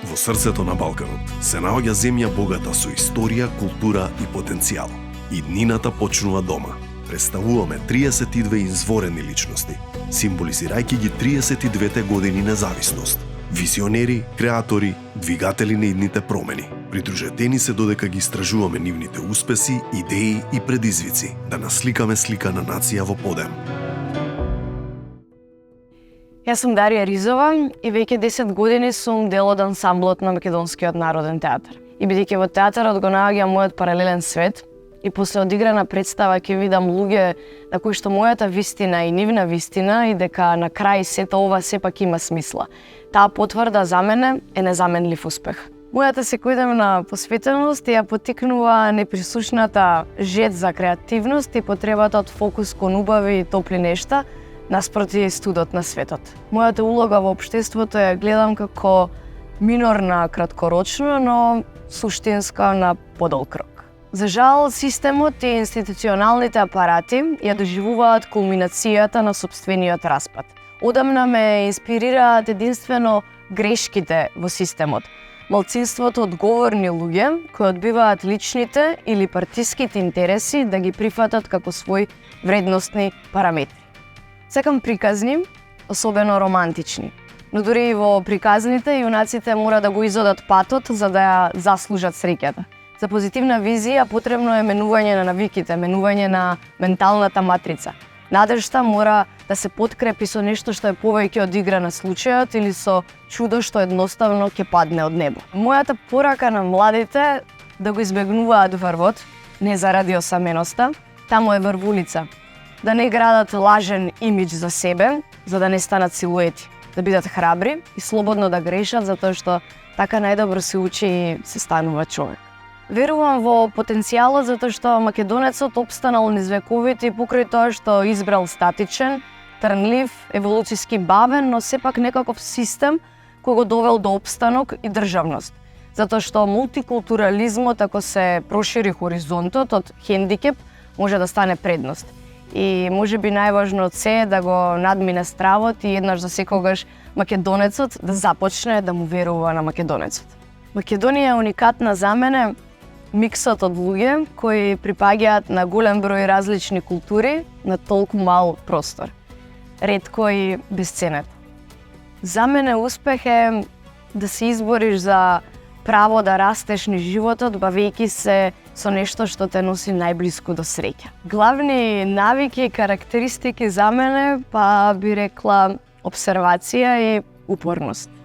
Во срцето на Балканот се наоѓа земја богата со историја, култура и потенцијал. И днината почнува дома. Представуваме 32 изворени личности, символизирајќи ги 32 години независност. Визионери, креатори, двигатели на идните промени. Придружетени се додека ги истражуваме нивните успеси, идеи и предизвици, да насликаме слика на нација во подем. Јас сум Дарија Ризова и веќе 10 години сум дел од ансамблот на Македонскиот народен театар. И бидејќи во театарот го наоѓам мојот паралелен свет, и после одиграна представа ќе видам луѓе на кои што мојата вистина и нивна вистина и дека на крај сето ова сепак има смисла. Таа потврда за мене е незаменлив успех. Мојата секојдневна посветеност ја поттикнува неприсушната жет за креативност и потребата од фокус кон убави и топли нешта наспроти студот на светот. Мојата улога во општеството ја гледам како минорна краткорочно, но суштинска на подолг рок. За жал, системот и институционалните апарати ја доживуваат кулминацијата на сопствениот распад. Одамна ме инспирираат единствено грешките во системот, малцинството одговорни луѓе кои одбиваат личните или партиските интереси да ги прифатат како свој вредностни параметри. Секам приказни, особено романтични, но дури и во приказните јунаците мора да го изодат патот за да ја заслужат среќата. За позитивна визија потребно е менување на навиките, менување на менталната матрица. Надежта мора да се подкрепи со нешто што е повеќе од игра на случајот или со чудо што едноставно ќе падне од небо. Мојата порака на младите да го избегнуваат врвот, не заради осаменоста, таму е врвулица. Да не градат лажен имидж за себе, за да не станат силуети, да бидат храбри и слободно да грешат, затоа што така најдобро се учи и се станува човек. Верувам во потенцијалот затоа што македонецот опстанал низ вековите и покрај тоа што избрал статичен, трнлив, еволуцијски бавен, но сепак некаков систем кој го довел до опстанок и државност. Затоа што мултикултурализмот, ако се прошири хоризонтот од хендикеп, може да стане предност. И можеби најважно од се е да го надмине стравот и еднаш за секогаш македонецот да започне да му верува на македонецот. Македонија е уникатна за мене, миксот од луѓе кои припаѓаат на голем број различни култури на толку мал простор. Ретко и бесценет. За мене успех е да се избориш за право да растеш низ животот, бавејќи се со нешто што те носи најблиску до среќа. Главни навики и карактеристики за мене, па би рекла обсервација и упорност.